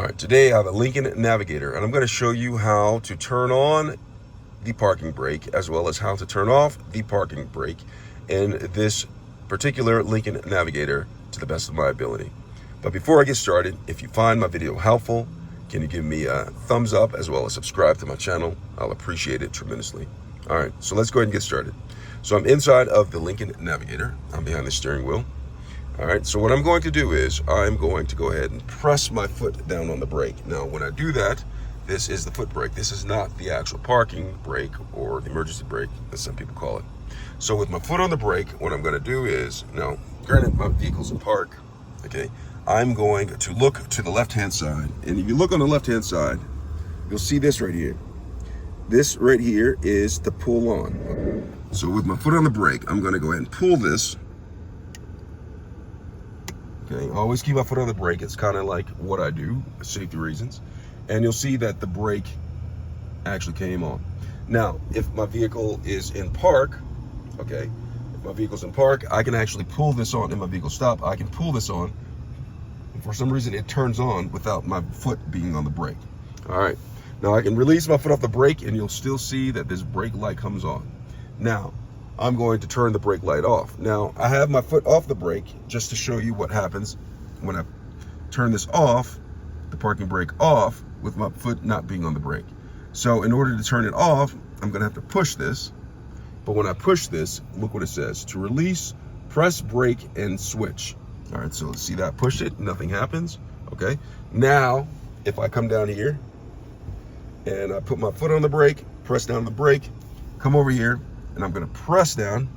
All right, today I have a Lincoln Navigator, and I'm going to show you how to turn on the parking brake as well as how to turn off the parking brake in this particular Lincoln Navigator to the best of my ability. But before I get started, if you find my video helpful, can you give me a thumbs up as well as subscribe to my channel? I'll appreciate it tremendously. All right, so let's go ahead and get started. So I'm inside of the Lincoln Navigator. I'm behind the steering wheel. All right, so what I'm going to do is I'm going to go ahead and press my foot down on the brake. Now, when I do that, this is the foot brake. This is not the actual parking brake or the emergency brake, as some people call it. So with my foot on the brake, what I'm going to do is, now, granted my vehicle's in park, okay, I'm going to look to the left-hand side. And if you look on the left-hand side, you'll see this right here. This right here is the pull on. So with my foot on the brake, I'm going to go ahead and pull this. Okay, always keep my foot on the brake. It's kind of like what I do, for safety reasons. And you'll see that the brake actually came on. Now, if my vehicle is in park, okay, if my vehicle's in park, I can actually pull this on. If my vehicle stop, I can pull this on. And for some reason, it turns on without my foot being on the brake. All right, now I can release my foot off the brake and you'll still see that this brake light comes on. Now, I'm going to turn the brake light off. Now, I have my foot off the brake just to show you what happens when I turn this off, the parking brake off, with my foot not being on the brake. So in order to turn it off, I'm gonna have to push this. But when I push this, look what it says. To release, press brake and switch. All right, so let's see that, push it, nothing happens, okay? Now, if I come down here and I put my foot on the brake, press down the brake, come over here, and I'm gonna press down,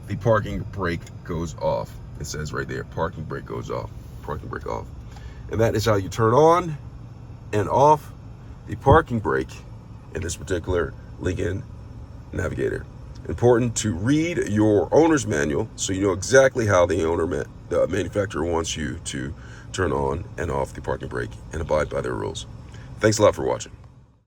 the parking brake goes off. It says right there, parking brake goes off, parking brake off. And that is how you turn on and off the parking brake in this particular Lincoln Navigator. Important to read your owner's manual so you know exactly how the manufacturer wants you to turn on and off the parking brake and abide by their rules. Thanks a lot for watching.